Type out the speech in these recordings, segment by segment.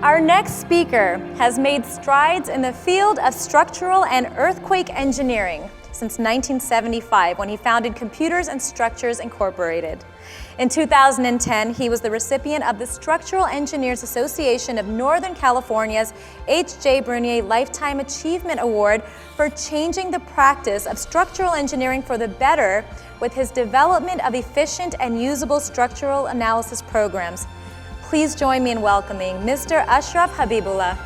Our next speaker has made strides in the field of structural and earthquake engineering since 1975 when he founded Computers and Structures Incorporated. In 2010, he was the recipient of the Structural Engineers Association of Northern California's H.J. Brunier Lifetime Achievement Award for changing the practice of structural engineering for the better with his development of efficient and usable structural analysis programs. Please join me in welcoming Mr. Ashraf Habibullah.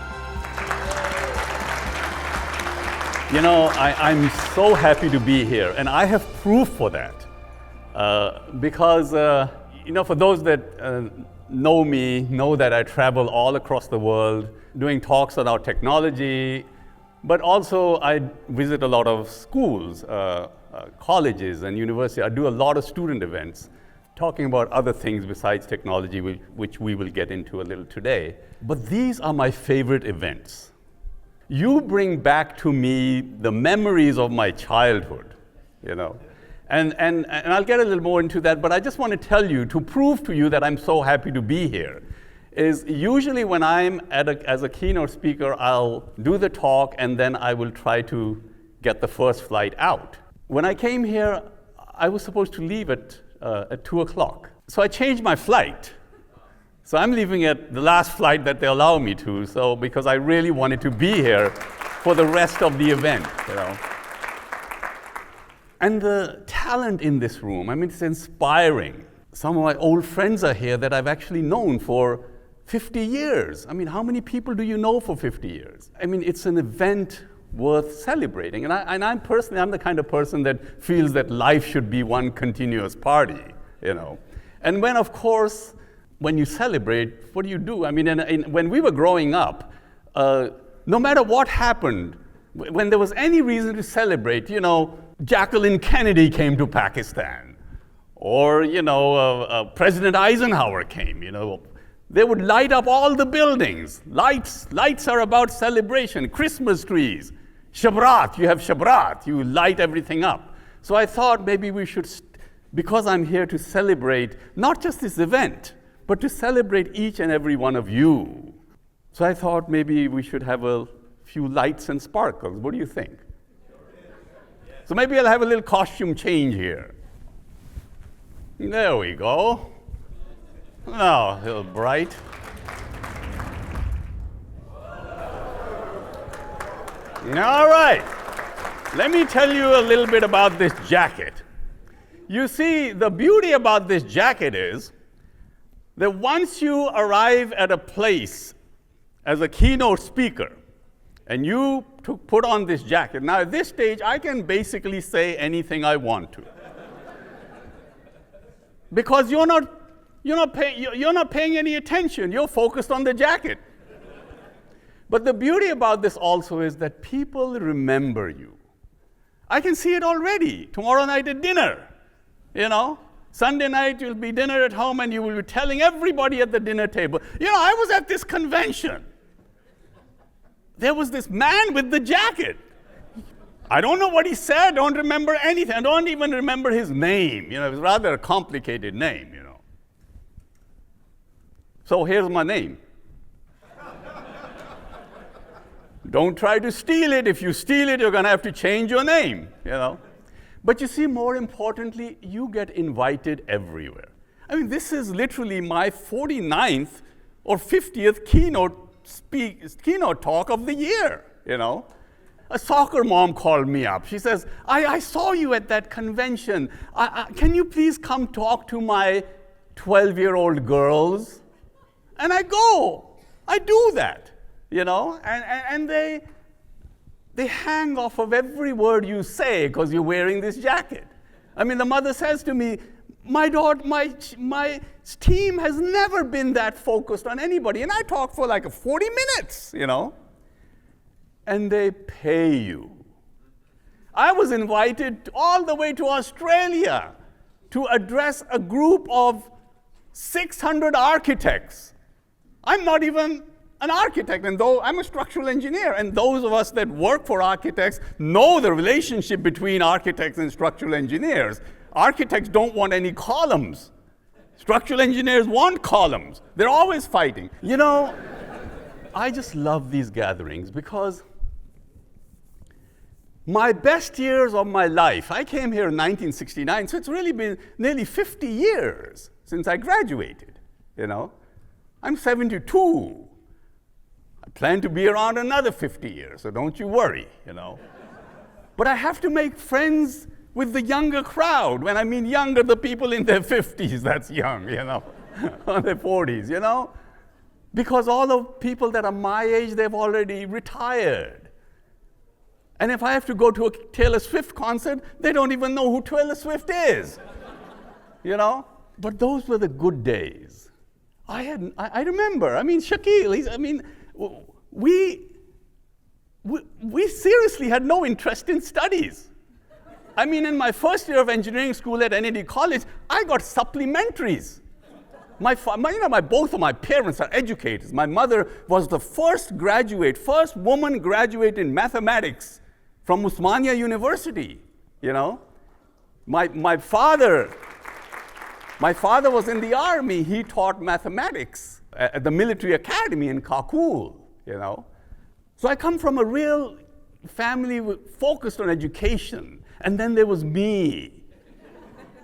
You know, I'm so happy to be here, and I have proof for that. Because, you know, for those that know me, know that I travel all across the world doing talks about technology, but also I visit a lot of schools, colleges and universities. I do a lot of student events talking about other things besides technology, which we will get into a little today. But these are my favorite events. You bring back to me the memories of my childhood, you know. And I'll get a little more into that, but I just want to tell you, to prove to you that I'm so happy to be here, is usually when I'm as a keynote speaker, I'll do the talk and then I will try to get the first flight out. When I came here, I was supposed to leave at 2 o'clock. So I changed my flight. So I'm leaving at the last flight that they allow me to, because I really wanted to be here for the rest of the event, you know. And the talent in this room, I mean, it's inspiring. Some of my old friends are here that I've actually known for 50 years. I mean, how many people do you know for 50 years? I mean, it's an event worth celebrating. And I'm the kind of person that feels that life should be one continuous party, you know. And when you celebrate, what do you do? I mean, when we were growing up, no matter what happened, when there was any reason to celebrate, you know, Jacqueline Kennedy came to Pakistan, or, you know, President Eisenhower came, you know. They would light up all the buildings. Lights are about celebration. Christmas trees. Shabrat, you have Shabrat. You light everything up. So I thought maybe we should, because I'm here to celebrate not just this event, but to celebrate each and every one of you. So I thought maybe we should have a few lights and sparkles. What do you think? So maybe I'll have a little costume change here. There we go. Oh, a little bright. All right. Let me tell you a little bit about this jacket. You see, the beauty about this jacket is that once you arrive at a place as a keynote speaker, and you put on this jacket. Now, at this stage, I can basically say anything I want to. Because you're not paying any attention. You're focused on the jacket. But the beauty about this also is that people remember you. I can see it already. Tomorrow night at dinner, you know. Sunday night, you'll be dinner at home, and you will be telling everybody at the dinner table, you know, I was at this convention. There was this man with the jacket. I don't know what he said, don't remember anything. I don't even remember his name. You know, it was rather a complicated name, you know. So here's my name. Don't try to steal it. If you steal it, you're going to have to change your name, you know. But you see, more importantly, you get invited everywhere. I mean, this is literally my 49th or 50th keynote talk of the year, you know. A soccer mom called me up. She says, I saw you at that convention. Can you please come talk to my 12-year-old girls? And I go. I do that, you know. And they hang off of every word you say because you're wearing this jacket. I mean, the mother says to me, my team has never been that focused on anybody. And I talk for like 40 minutes, you know. And they pay you. I was invited all the way to Australia to address a group of 600 architects. I'm not even an architect, and though I'm a structural engineer, and those of us that work for architects know the relationship between architects and structural engineers. Architects don't want any columns. Structural engineers want columns. They're always fighting. You know, I just love these gatherings because my best years of my life, I came here in 1969, so it's really been nearly 50 years since I graduated, you know. I'm 72. I plan to be around another 50 years, so don't you worry, you know. But I have to make friends with the younger crowd. When I mean younger, the people in their 50s, that's young, you know, or their 40s, you know. Because all the people that are my age, they've already retired. And if I have to go to a Taylor Swift concert, they don't even know who Taylor Swift is, you know? But those were the good days. I remember, I mean, Shaquille, we seriously had no interest in studies. I mean, in my first year of engineering school at Kennedy College, I got supplementaries. Both of my parents are educators. My mother was the first woman graduate in mathematics from Usmania University, you know. My father was in the army. He taught mathematics at the military academy in Kabul, you know. So I come from a real family focused on education. And then there was me,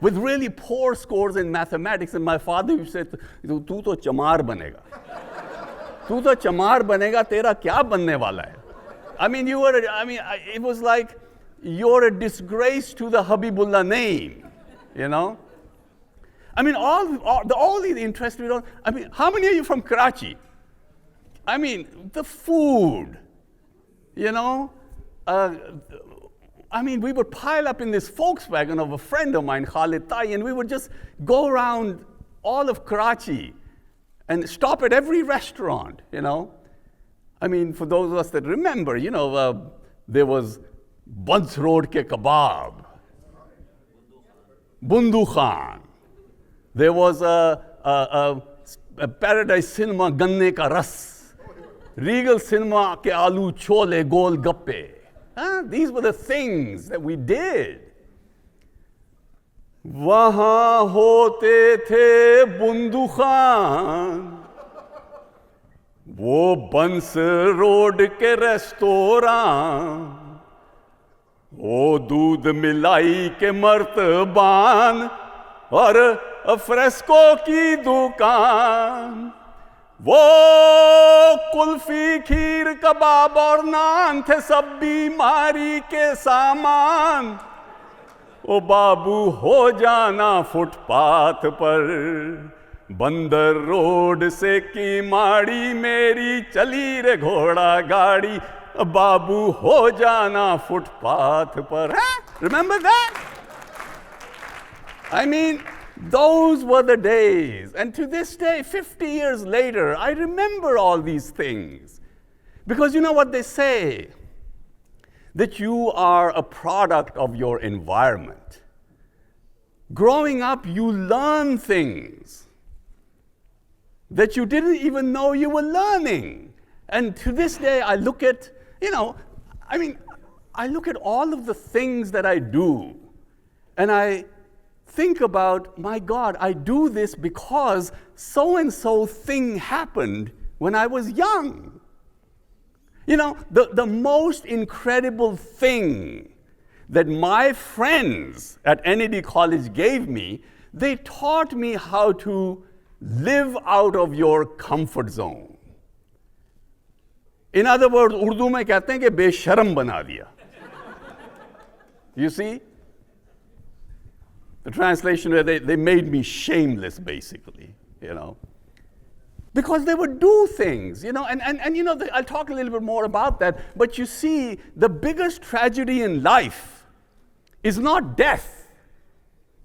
with really poor scores in mathematics, and my father said, "Tu to chamar banega. Tu to chamar banega, tera kya banne wala hai?" I mean, it was like, you're a disgrace to the Habibullah name, you know? I mean, all the interest we don't, I mean, how many of you from Karachi? I mean, the food, you know? We would pile up in this Volkswagen of a friend of mine, Khalid Tai, and we would just go around all of Karachi and stop at every restaurant, you know. I mean, for those of us that remember, you know, there was Bans Road ke kebab, Bundu Khan. There was a Paradise Cinema ganne ka ras, Regal Cinema ke aloo chole gol gappe. These were the things that we did. Wahan hote the Bundu Khan, wo Bans Road ke restaurant, wo doodh milai ke martaban aur fresco ki dukaan. वो कुल्फी खीर कबाब और नान थे सब बीमारी के सामान. ओ बाबू हो जाना footpath पर, बंदर रोड से की माड़ी मेरी चली रे घोड़ा गाड़ी. बाबू हो जाना फुटपाथ पर. Remember that? I mean, those were the days. And to this day, 50 years later, I remember all these things. Because you know what they say? That you are a product of your environment. Growing up, you learn things that you didn't even know you were learning. And to this day, I look at, I look at all of the things that I do, and I think about, my God, I do this because so-and-so thing happened when I was young. You know, the most incredible thing that my friends at Kennedy College gave me, they taught me how to live out of your comfort zone. In other words, Urdu में कहते हैं कि बेशर्म बना दिया. You see? The translation where they made me shameless, basically, you know. Because they would do things, you know, and you know, I'll talk a little bit more about that, but you see, the biggest tragedy in life is not death.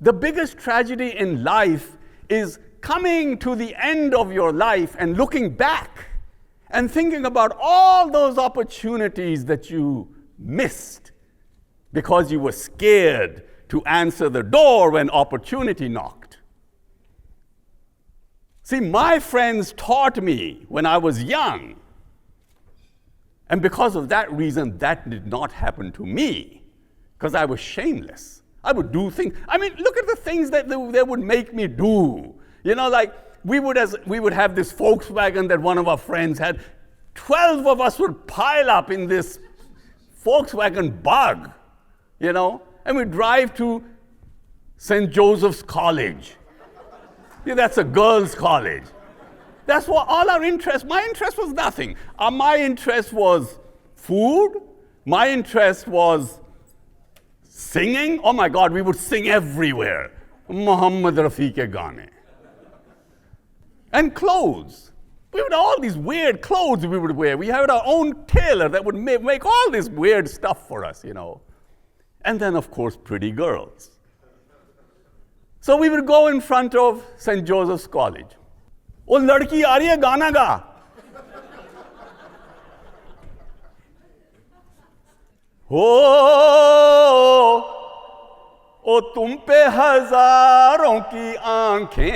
The biggest tragedy in life is coming to the end of your life and looking back and thinking about all those opportunities that you missed because you were scared to answer the door when opportunity knocked. See, my friends taught me when I was young, and because of that reason, that did not happen to me, because I was shameless. I would do things. I mean, look at the things that they would make me do. You know, like we would have this Volkswagen that one of our friends had. 12 of us would pile up in this Volkswagen Bug, and we drive to St. Joseph's College. Yeah, that's a girls' college. That's what all our interest, my interest was nothing. My interest was food. My interest was singing. Oh my God, we would sing everywhere. Muhammad Rafi ke gaane. And clothes. We would all these weird clothes we would wear. We had our own tailor that would make all this weird stuff for us, And then, of course, pretty girls. So we would go in front of St. Joseph's College. Oh, ladki aa rahi hai, gana ga. ओ तुम पे हजारों की आंखें,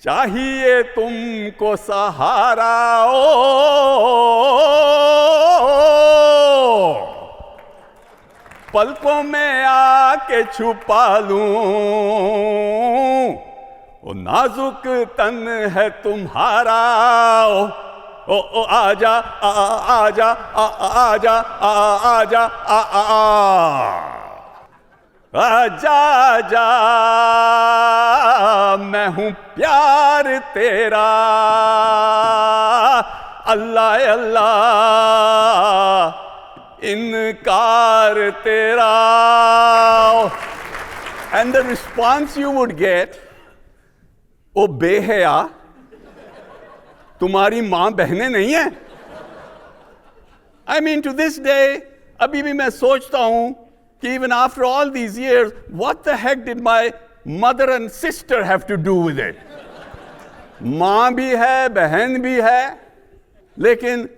चाहिए तुमको सहारा पलकों में आके छुपा लूं, ओ नाजुक तन है तुम्हारा ओ आजा आजा आजा आजा आजा आजा मैं हूँ प्यार तेरा अल्लाह अल्लाह इनकार तेरा. And the response you would get, ओ बेहया तुम्हारी माँ बहनें नहीं हैं? I mean, to this day, अभी भी मैं सोचता हूँ कि even after all these years, what the heck did my mother and sister have to do with it? माँ भी है, बहन भी है, लेकिन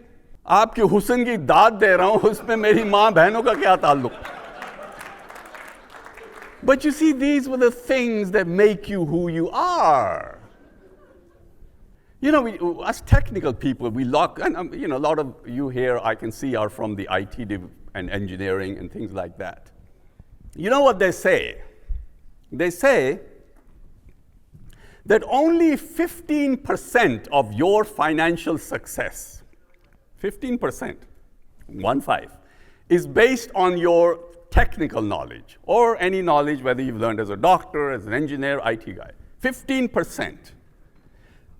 आपके हुस्न की दाद दे रहा हूँ, उसमें मेरी माँ बहनों का क्या ताल्लुक? But you see, these were the things that make you who you are. Us technical people, we lock, and a lot of you here I can see are from the IT and engineering and things like that. You know what they say? They say that only 15% of your financial success, 15%, 1-5, is based on your technical knowledge or any knowledge, whether you've learned as a doctor, as an engineer, IT guy. 15%.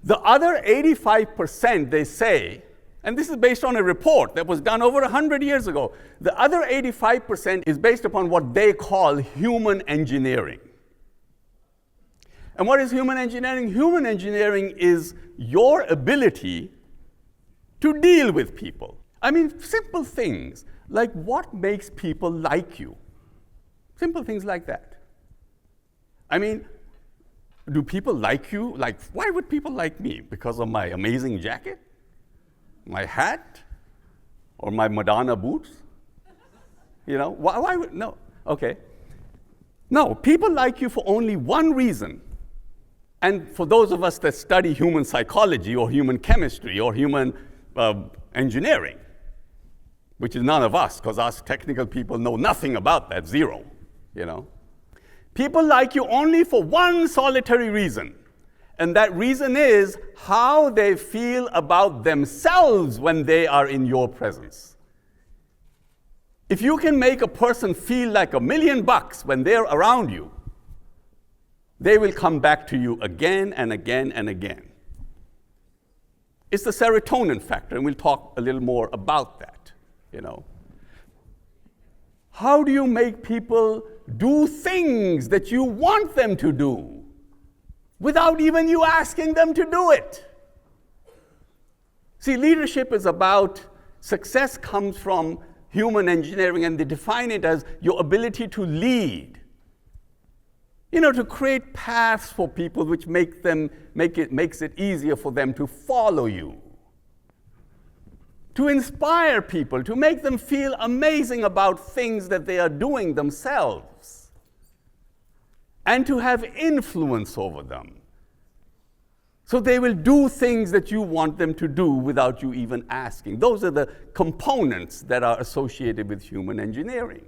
The other 85%, they say, and this is based on a report that was done over 100 years ago, the other 85% is based upon what they call human engineering. And what is human engineering? Human engineering is your ability to deal with people. I mean, simple things like what makes people like you. Simple things like that. I mean, do people like you? Like, why would people like me? Because of my amazing jacket? My hat? Or my Madonna boots? Why would, no, okay. No, people like you for only one reason. And for those of us that study human psychology or human chemistry or human engineering, which is none of us, because us technical people know nothing about that, zero, People like you only for one solitary reason, and that reason is how they feel about themselves when they are in your presence. If you can make a person feel like $1 million when they're around you, they will come back to you again and again and again. It's the serotonin factor, and we'll talk a little more about that, How do you make people do things that you want them to do without even you asking them to do it? See, leadership is about, success comes from human engineering, and they define it as your ability to lead. To create paths for people which makes it easier for them to follow you. To inspire people, to make them feel amazing about things that they are doing themselves. And to have influence over them. So they will do things that you want them to do without you even asking. Those are the components that are associated with human engineering.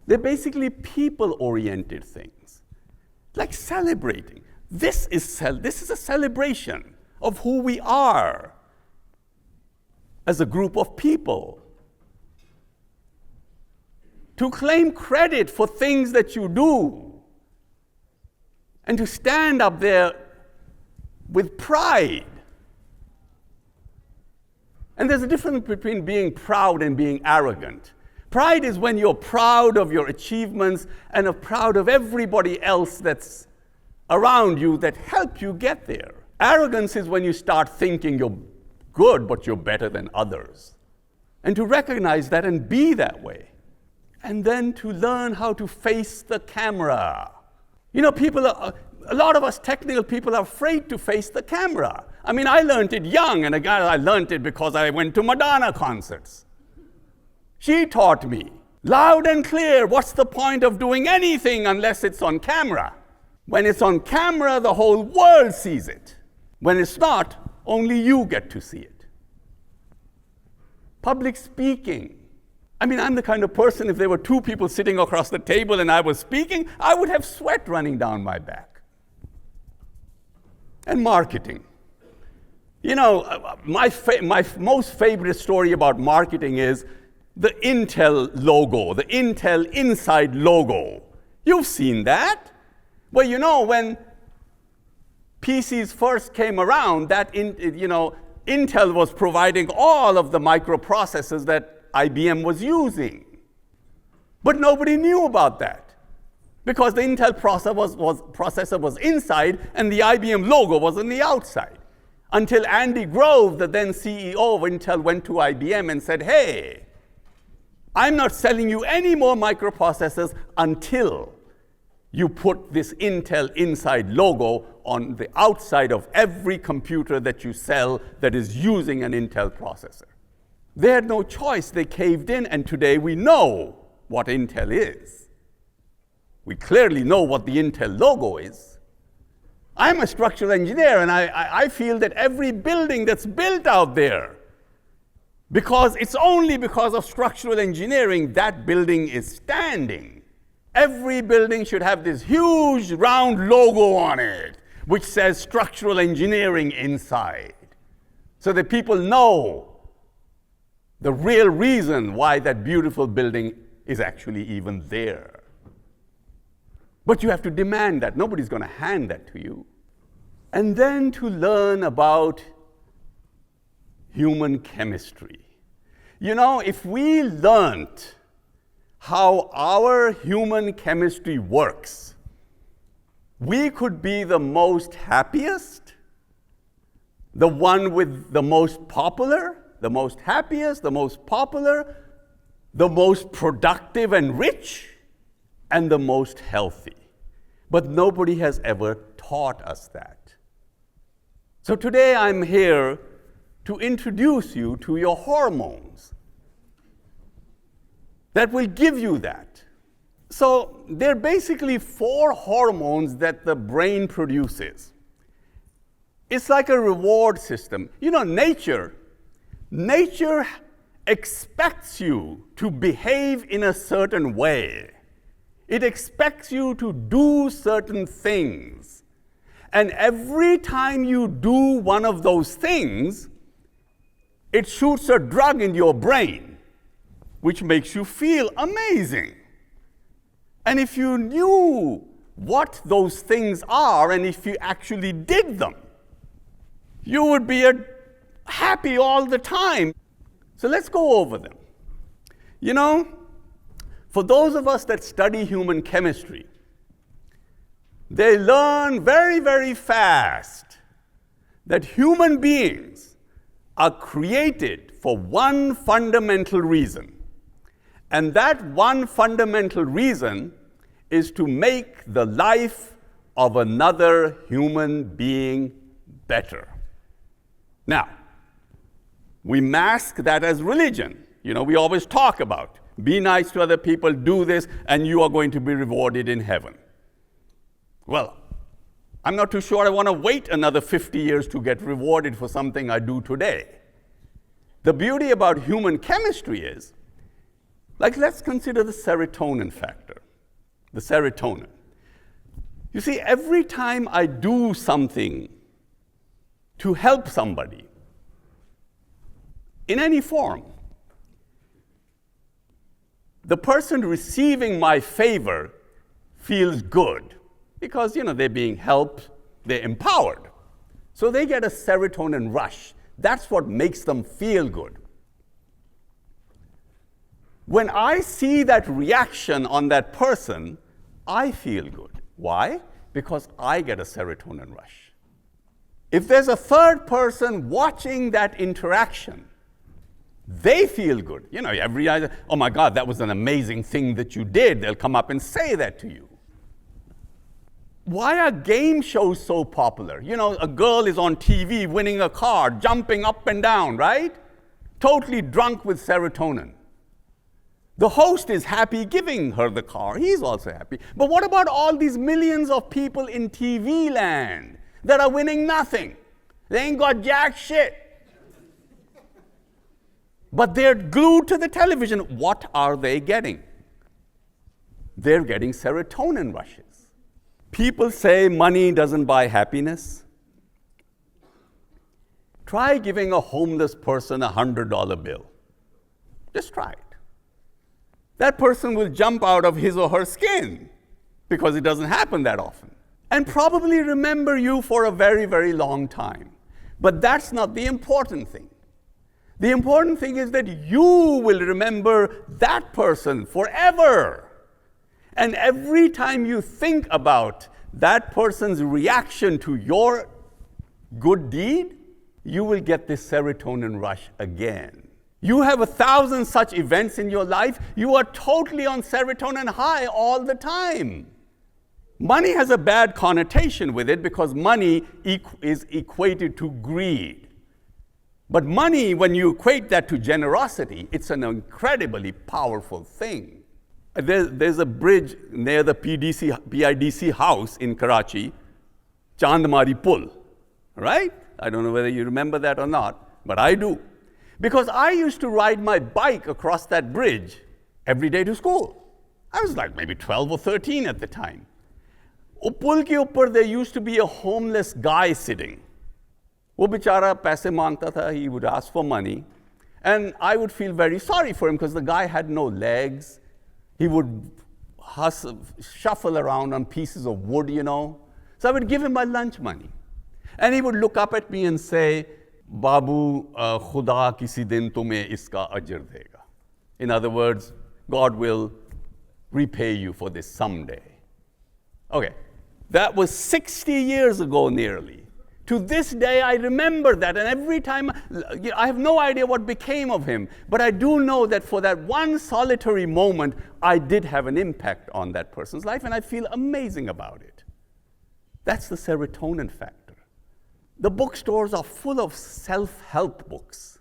They're basically people-oriented things. Like celebrating. This is a celebration. of who we are as a group of people. To claim credit for things that you do, and to stand up there with pride. And there's a difference between being proud and being arrogant. Pride is when you're proud of your achievements and are proud of everybody else that's around you that helped you get there. Arrogance is when you start thinking you're good, but you're better than others. And to recognize that and be that way. And then to learn how to face the camera. You know, a lot of us technical people are afraid to face the camera. I mean, I learned it young, and I learned it because I went to Madonna concerts. She taught me, loud and clear, what's the point of doing anything unless it's on camera? When it's on camera, the whole world sees it. When it's not, only you get to see it. Public speaking. I mean, I'm the kind of person, if there were two people sitting across the table and I was speaking, I would have sweat running down my back. And marketing. You know, my most favorite story about marketing is the Intel logo, the Intel Inside logo. You've seen that. Well, you know, when PCs first came around, Intel was providing all of the microprocessors that IBM was using. But nobody knew about that because the Intel processor was inside and the IBM logo was on the outside. Until Andy Grove, the then CEO of Intel, went to IBM and said, hey, I'm not selling you any more microprocessors until you put this Intel Inside logo on the outside of every computer that you sell that is using an Intel processor. They had no choice. They caved in, and today we know what Intel is. We clearly know what the Intel logo is. I'm a structural engineer, and I feel that every building that's built out there, because it's only because of structural engineering that building is standing. Every building should have this huge round logo on it, which says structural engineering inside, so that people know the real reason why that beautiful building is actually even there. But you have to demand that. Nobody's going to hand that to you. And then to learn about human chemistry. You know, if we learned how our human chemistry works, we could be the most happiest, the one with the most popular, the most happiest, the most popular, the most productive and rich, and the most healthy. But nobody has ever taught us that. So today I'm here to introduce you to your hormones that will give you that. So there are basically 4 hormones that the brain produces. It's like a reward system. You know, nature expects you to behave in a certain way. It expects you to do certain things. And every time you do one of those things, it shoots a drug in your brain, which makes you feel amazing. And if you knew what those things are, and if you actually did them, you would be happy all the time. So let's go over them. You know, for those of us that study human chemistry, they learn very, very fast that human beings are created for one fundamental reason. And that one fundamental reason is to make the life of another human being better. Now, we mask that as religion. You know, we always talk about, be nice to other people, do this, and you are going to be rewarded in heaven. Well, I'm not too sure I want to wait another 50 years to get rewarded for something I do today. The beauty about human chemistry is, like, let's consider the serotonin factor, the serotonin. You see, every time I do something to help somebody in any form, the person receiving my favor feels good because, they're being helped, they're empowered. So they get a serotonin rush. That's what makes them feel good. When I see that reaction on that person, I feel good. Why? Because I get a serotonin rush. If there's a third person watching that interaction, they feel good. Every eye, oh my God, that was an amazing thing that you did. They'll come up and say that to you. Why are game shows so popular? A girl is on TV winning a car, jumping up and down, right? Totally drunk with serotonin. The host is happy giving her the car. He's also happy. But what about all these millions of people in TV land that are winning nothing? They ain't got jack shit. But they're glued to the television. What are they getting? They're getting serotonin rushes. People say money doesn't buy happiness. Try giving a homeless person a $100 bill. Just try it. That person will jump out of his or her skin because it doesn't happen that often, and probably remember you for a very, very long time. But that's not the important thing. The important thing is that you will remember that person forever. And every time you think about that person's reaction to your good deed, you will get this serotonin rush again. You have 1,000 such events in your life, you are totally on serotonin high all the time. Money has a bad connotation with it because money is equated to greed. But money, when you equate that to generosity, it's an incredibly powerful thing. There's a bridge near the PIDC house in Karachi, Chandmari Pul, right? I don't know whether you remember that or not, but I do. Because I used to ride my bike across that bridge every day to school. I was like maybe 12 or 13 at the time. Pul ke uppar there used to be a homeless guy sitting. वो बेचारा पैसे मांगता था, he would ask for money, and I would feel very sorry for him because the guy had no legs. He would shuffle around on pieces of wood, So I would give him my lunch money. And he would look up at me and say, Babu, Khuda kisi din tumhe iska ajr dega. In other words, God will repay you for this someday. Okay, that was 60 years ago nearly. To this day, I remember that, and every time, I have no idea what became of him, but I do know that for that one solitary moment, I did have an impact on that person's life, and I feel amazing about it. That's the serotonin factor. The bookstores are full of self-help books.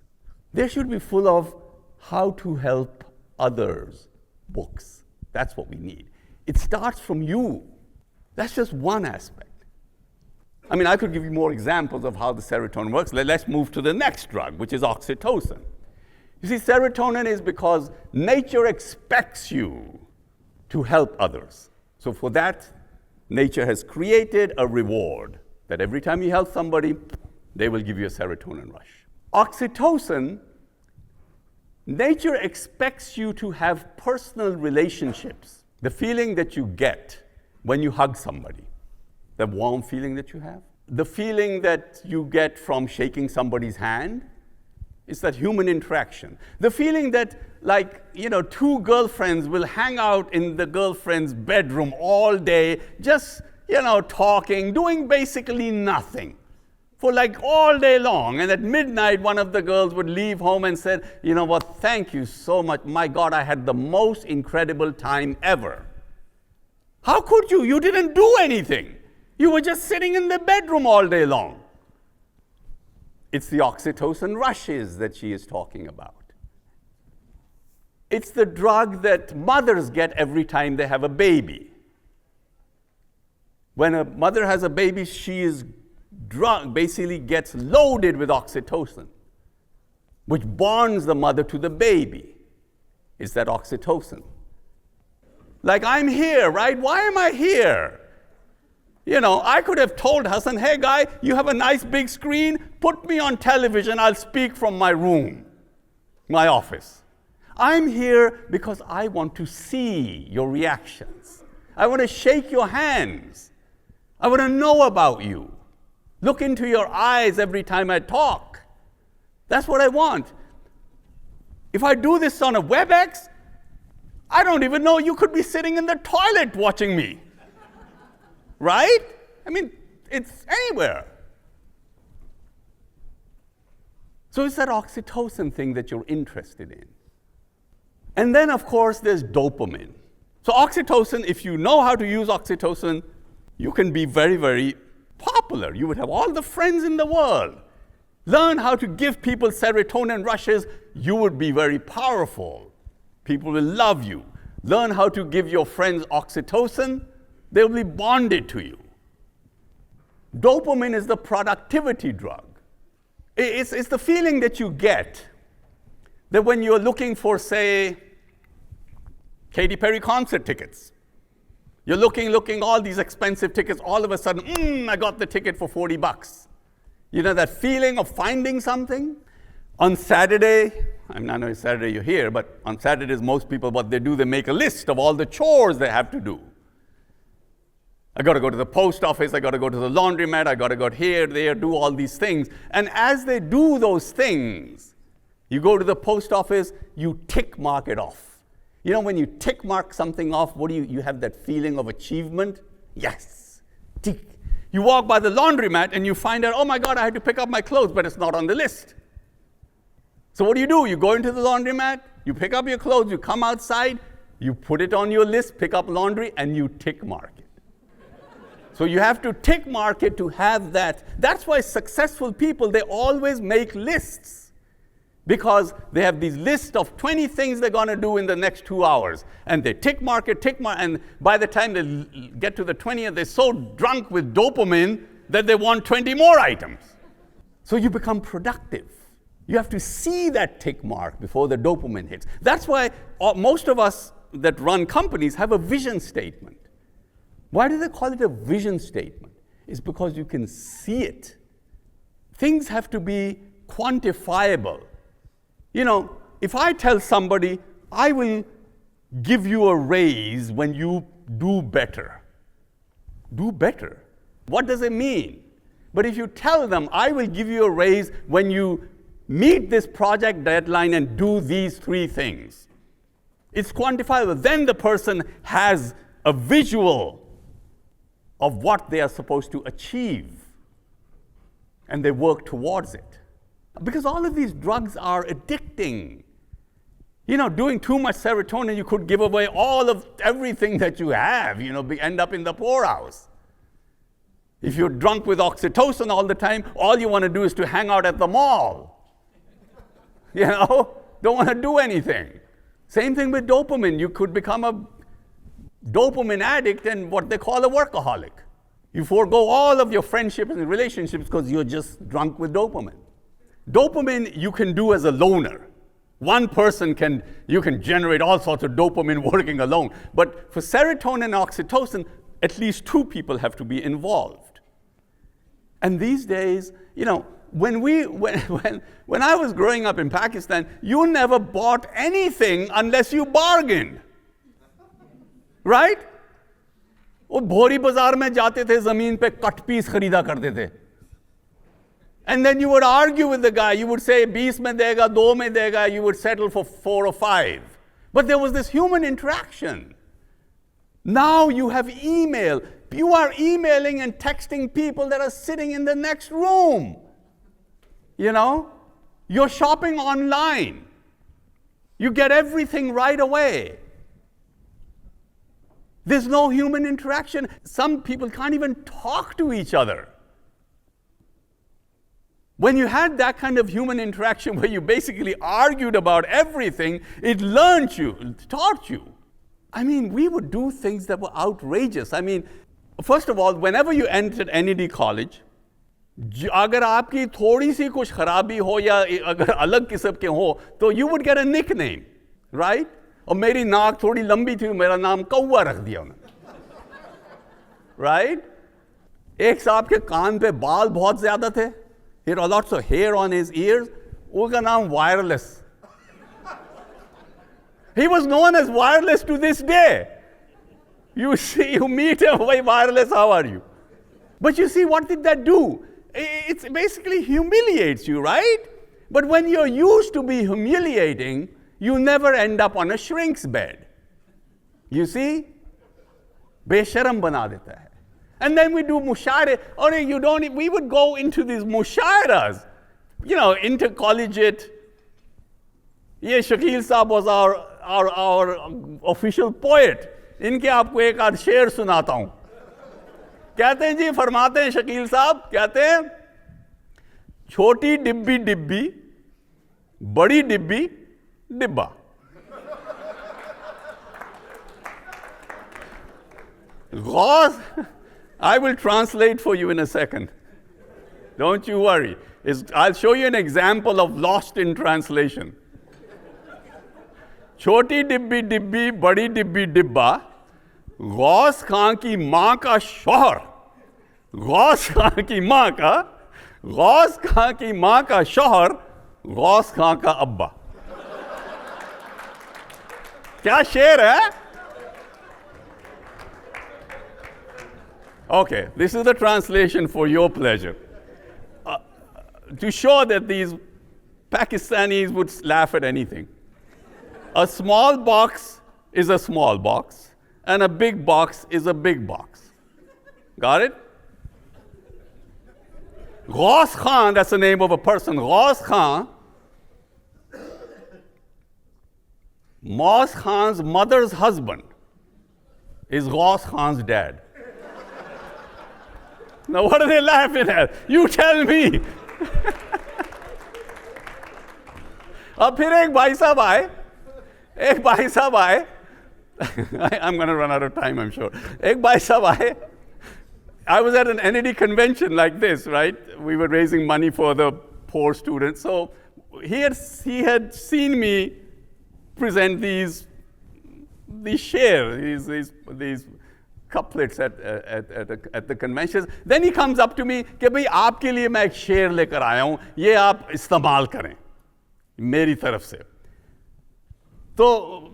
They should be full of how to help others books. That's what we need. It starts from you. That's just one aspect. I could give you more examples of how the serotonin works. Let's move to the next drug, which is oxytocin. You see, serotonin is because nature expects you to help others. So for that, nature has created a reward that every time you help somebody, they will give you a serotonin rush. Oxytocin, nature expects you to have personal relationships. The feeling that you get when you hug somebody. The warm feeling that you have. The feeling that you get from shaking somebody's hand is that human interaction. The feeling that, two girlfriends will hang out in the girlfriend's bedroom all day, just, talking, doing basically nothing for all day long. And at midnight, one of the girls would leave home and said, you know what, thank you so much. My God, I had the most incredible time ever. How could you? You didn't do anything. You were just sitting in the bedroom all day long. It's the oxytocin rushes that she is talking about. It's the drug that mothers get every time they have a baby. When a mother has a baby, she is basically gets loaded with oxytocin, which bonds the mother to the baby. It's that oxytocin. I'm here, right? Why am I here? You know, I could have told Hassan, hey guy, you have a nice big screen, put me on television, I'll speak from my room, my office. I'm here because I want to see your reactions. I want to shake your hands. I want to know about you. Look into your eyes every time I talk. That's what I want. If I do this on a WebEx, I don't even know you could be sitting in the toilet watching me. Right? I mean, it's anywhere. So it's that oxytocin thing that you're interested in. And then, of course, there's dopamine. So oxytocin, if you know how to use oxytocin, you can be very, very popular. You would have all the friends in the world. Learn how to give people serotonin rushes, you would be very powerful. People will love you. Learn how to give your friends oxytocin, they'll be bonded to you. Dopamine is the productivity drug. It's the feeling that you get that when you're looking for, say, Katy Perry concert tickets, you're looking all these expensive tickets, all of a sudden, I got the ticket for $40. You know that feeling of finding something? On Saturday, I know it's Saturday you're here, but on Saturdays most people, what they do, they make a list of all the chores they have to do. I got to go to the post office, I got to go to the laundromat, I got to go here, there, do all these things. And as they do those things, you go to the post office, you tick mark it off. You know, when you tick mark something off, what do you have that feeling of achievement? Yes, tick. You walk by the laundromat and you find out, oh my God, I had to pick up my clothes, but it's not on the list. So what do? You go into the laundromat, you pick up your clothes, you come outside, you put it on your list, pick up laundry, and you tick mark it. So you have to tick mark it to have that. That's why successful people, they always make lists. Because they have these lists of 20 things they're going to do in the next 2 hours. And they tick mark, and by the time they get to the 20th, they're so drunk with dopamine that they want 20 more items. So you become productive. You have to see that tick mark before the dopamine hits. That's why most of us that run companies have a vision statement. Why do they call it a vision statement? It's because you can see it. Things have to be quantifiable. You know, if I tell somebody, I will give you a raise when you do better. Do better. What does it mean? But if you tell them, I will give you a raise when you meet this project deadline and do these 3 things. It's quantifiable. Then the person has a visual of what they are supposed to achieve. And they work towards it. Because all of these drugs are addicting. You know, doing too much serotonin, you could give away all of everything that you have, end up in the poorhouse. If you're drunk with oxytocin all the time, all you want to do is to hang out at the mall. Don't want to do anything. Same thing with dopamine. You could become a dopamine addict and what they call a workaholic. You forego all of your friendships and relationships because you're just drunk with dopamine. Dopamine you can do as a loner. One person you can generate all sorts of dopamine working alone. But for serotonin and oxytocin, at least 2 people have to be involved. And these days, when I was growing up in Pakistan, you never bought anything unless you bargained. Right? वो भोरी बाजार में जाते थे जमीन पे cut piece खरीदा करते थे. And then you would argue with the guy. You would say 20 में देगा, 2 में देगा. You would settle for 4 or 5. But there was this human interaction. Now you have email. You are emailing and texting people that are sitting in the next room. You're shopping online. You get everything right away. There's no human interaction. Some people can't even talk to each other. When you had that kind of human interaction where you basically argued about everything, it taught you. We would do things that were outrageous. First of all, whenever you entered NED college, अगर आपकी थोड़ी सी कुछ खराबी हो या अगर अलग किस्म के हो, तो you would get a nickname, right? और मेरी नाक थोड़ी लंबी थी, मेरा नाम कौवा रख दिया उन्होंने. Right? एक साहब के कान पे बाल बहुत ज्यादा थे. He had lots of hair on his ears. उसका नाम Wireless. He was known as Wireless to this day. You see, you meet him, hey, Wireless, how are you? But you see, what did that do? It basically humiliates you, right? But when you're used to be humiliating, you never end up on a shrink's bed. You see? बेशरम बना देता है. And then we do mushaire. Or we would go into these mushairas, intercollegiate. Ye Shakil Saab was our official poet. इनके आपको एक आध शेर सुनाता हूं. कहते हैं जी, फरमाते हैं शकील साहब, कहते हैं छोटी डिब्बी डिब्बी, बड़ी डिब्बी डिब्बा. Ghaus, I will translate for you in a second. Don't you worry. I'll show you an example of lost in translation. छोटी डिब्बी डिब्बी, बड़ी डिब्बी डिब्बा, गौस खां की मां का शौहर, गौस खां की मां का, गौस खां की मां का शौहर, गौस खां का अब्बा. क्या शेर है? Okay, this is the translation for your pleasure. To show that these Pakistanis would laugh at anything. A small box is a small box, and a big box is a big box. Got it? Ghaus Khan, that's the name of a person. Ghaus Khan, Maus Khan's mother's husband, is Ghaus Khan's dad. Now what are they laughing at? You tell me. अब फिर एक भाई साहब आए, I'm going to run out of time, I'm sure. एक भाई साहब आए. I was at an NAD convention like this, right? We were raising money for the poor students. So he had seen me present these shares, these couplets at the conventions. Then he comes up to me कि भाई आपके लिए मैं एक शेर लेकर आया हूँ, ये आप इस्तेमाल करें मेरी तरफ से. So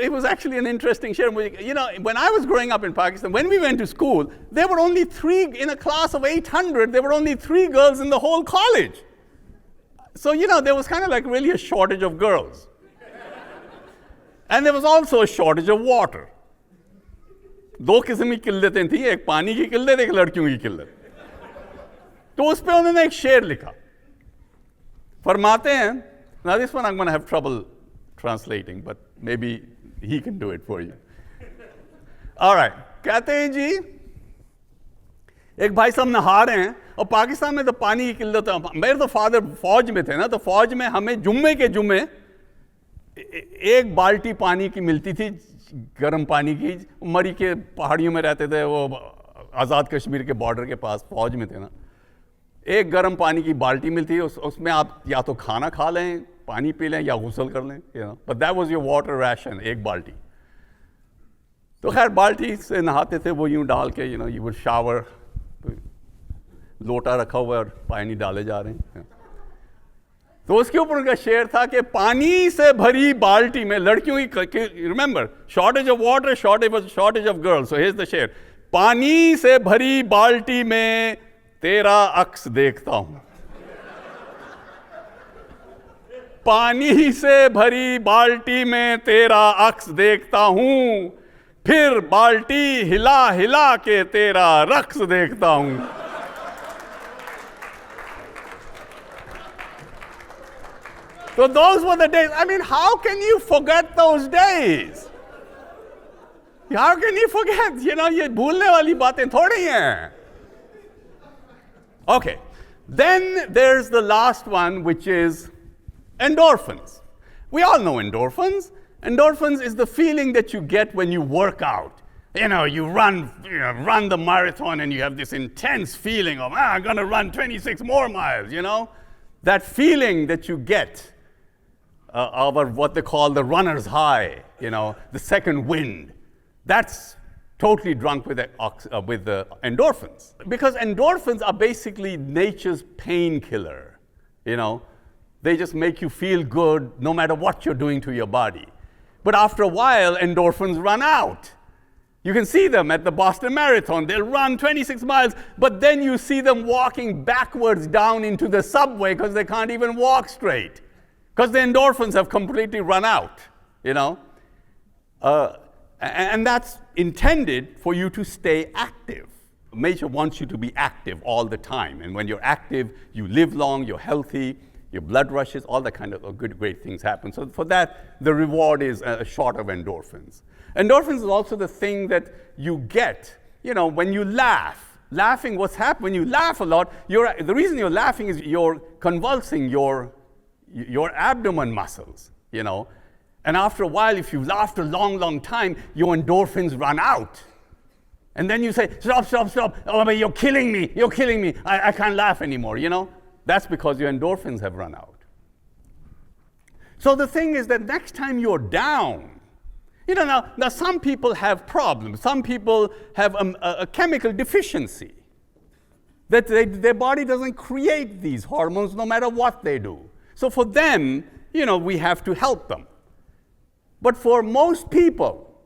it was actually an interesting share. When I was growing up in Pakistan, when we went to school, there were only 3 in a class of 800. There were only 3 girls in the whole college. So there was kind of like really a shortage of girls, and there was also a shortage of water. 2 किस्म की किल्लतें थी, एक पानी की किल्लत, एक लड़कियों की किल्लत. तो उस पे उन्होंने एक शेर लिखा. फरमाते हैं, now this one I'm going to have trouble translating, but maybe he can do it for you. All right. कहते हैं जी, एक भाई साहब नहा रहे हैं और पाकिस्तान में तो पानी की किल्लत है. मेरे तो फादर फौज में थे ना, तो फौज में हमें जुम्मे के जुम्मे 1 बाल्टी पानी की मिलती थी, गर्म पानी की. मरी के पहाड़ियों में रहते थे, वो आज़ाद कश्मीर के बॉर्डर के पास फौज में थे ना. 1 गर्म पानी की बाल्टी मिलती है, उसमें आप या तो खाना खा लें, पानी पी लें, या गुसल कर लें. But that was your water ration, 1 बाल्टी. तो खैर बाल्टी से नहाते थे, वो यूं डाल के you would shower, लोटा रखा हुआ और पानी डाले जा रहे हैं. तो उसके ऊपर उनका शेर था कि पानी से भरी बाल्टी में लड़कियों की, remember, shortage of water, shortage of girls. So here's the शेर. पानी से भरी बाल्टी में तेरा अक्स देखता हूं. पानी से भरी बाल्टी में तेरा अक्स देखता हूं, फिर बाल्टी हिला हिला के तेरा रक्स देखता हूं. So those were the days. I mean, how can you forget those days? How can you forget? ये भूलने वाली बातें थोड़ी हैं. Okay. Then there's the last one, which is endorphins. We all know endorphins. Endorphins is the feeling that you get when you work out. You run the marathon and you have this intense feeling of, I'm going to run 26 more miles, That feeling that you get of what they call the runner's high, the second wind. That's totally drunk with the endorphins. Because endorphins are basically nature's painkiller, you know. They just make you feel good no matter what you're doing to your body. But after a while, endorphins run out. You can see them at the Boston Marathon. They'll run 26 miles, but then you see them walking backwards down into the subway because they can't even walk straight, because the endorphins have completely run out, you know. And that's intended for you to stay active. Nature wants you to be active all the time. And when you're active, you live long, you're healthy, your blood rushes, all that kind of great things happen. So for that, the reward is a shot of endorphins. Endorphins is also the thing that you get, you know, when you laugh. Laughing, what's happening? When you laugh a lot, the reason you're laughing is you're convulsing your abdomen muscles, you know. And after a while, if you've laughed a long, long time, your endorphins run out. And then you say, stop, stop, stop. Oh, but you're killing me. You're killing me. I can't laugh anymore, you know. That's because your endorphins have run out. So the thing is that next time you're down, you know, now some people have problems. Some people have a chemical deficiency, that their body doesn't create these hormones no matter what they do. So for them, you know, we have to help them. But for most people,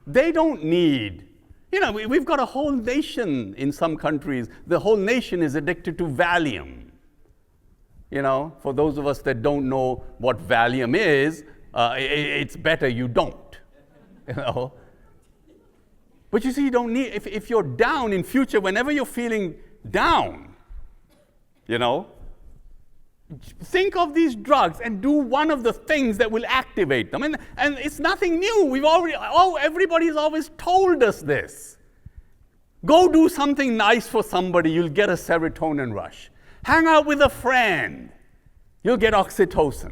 they don't need, you know, we've got a whole nation in some countries, the whole nation is addicted to Valium. You know, for those of us that don't know what Valium is, it's better you don't, you know. But you see, you don't need, if you're down in future, whenever you're feeling down, you know, think of these drugs and do one of the things that will activate them. And it's nothing new. Everybody's always told us this. Go do something nice for somebody, you'll get a serotonin rush. Hang out with a friend, you'll get oxytocin.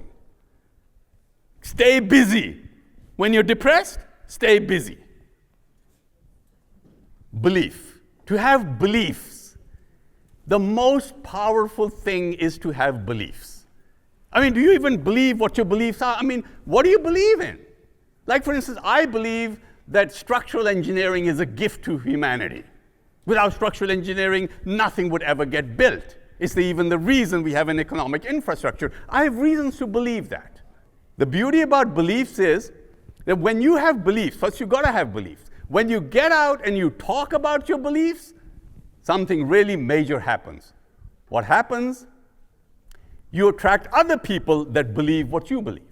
Stay busy. When you're depressed, stay busy. Belief. To have beliefs. The most powerful thing is to have beliefs. I mean, do you even believe what your beliefs are? I mean, what do you believe in? Like, for instance, I believe that structural engineering is a gift to humanity. Without structural engineering, nothing would ever get built. It's even the reason we have an economic infrastructure. I have reasons to believe that. The beauty about beliefs is that when you have beliefs, first you've got to have beliefs. When you get out and you talk about your beliefs, something really major happens. What happens? You attract other people that believe what you believe.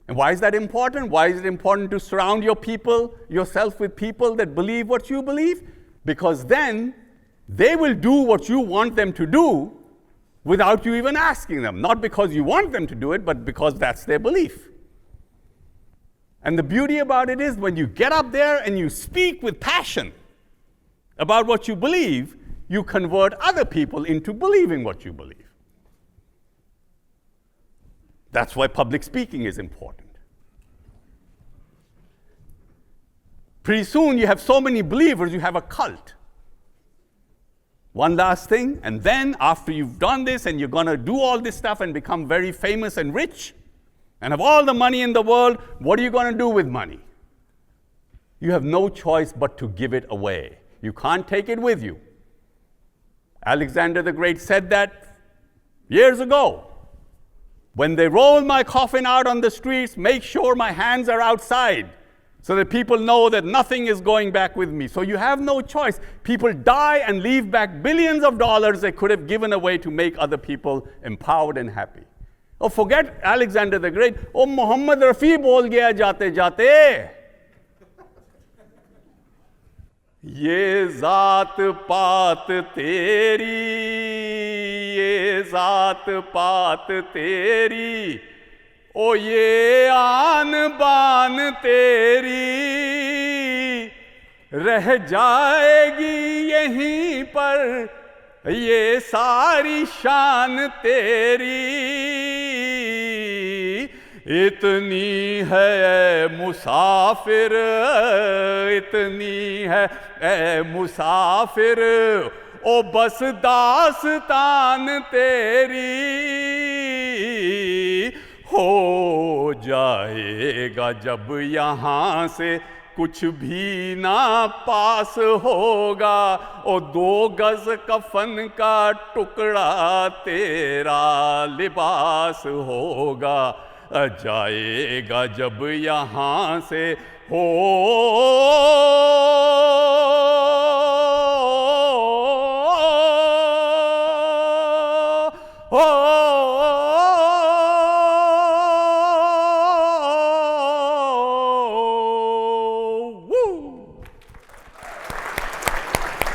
And why is that important? Why is it important to surround yourself with people that believe what you believe? Because then they will do what you want them to do without you even asking them. Not because you want them to do it, but because that's their belief. And the beauty about it is when you get up there and you speak with passion about what you believe, you convert other people into believing what you believe. That's why public speaking is important. Pretty soon you have so many believers, you have a cult. One last thing, and then after you've done this and you're going to do all this stuff and become very famous and rich and have all the money in the world, what are you going to do with money? You have no choice but to give it away. You can't take it with you. Alexander the Great said that years ago. When they roll my coffin out on the streets, make sure my hands are outside so that people know that nothing is going back with me. So you have no choice. People die and leave back billions of dollars they could have given away to make other people empowered and happy. Oh, forget Alexander the Great. Oh, Muhammad Rafi bol gaya jate jate. Ye zaat paat teri, ye zaat paat teri. ओ ये आन बान तेरी रह जाएगी यहीं पर ये सारी शान तेरी इतनी है मुसाफिर इतनी है मुसाफिर ओ बस दास्तान तेरी हो जाएगा जब यहाँ से कुछ भी ना पास होगा, ओ 2 गज कफन का टुकड़ा तेरा लिबास होगा, जाएगा जब यहाँ से हो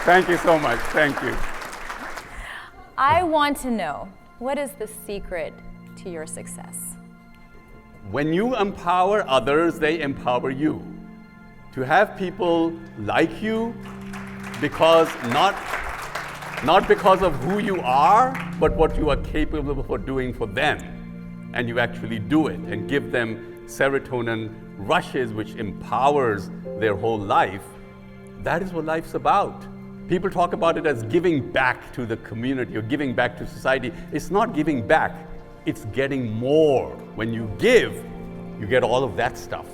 Thank you so much. Thank you. I want to know, what is the secret to your success? When you empower others, they empower you. To have people like you because not because of who you are, but what you are capable of doing for them. And you actually do it and give them serotonin rushes, which empowers their whole life. That is what life's about. People talk about it as giving back to the community or giving back to society. It's not giving back, it's getting more. When you give, you get all of that stuff.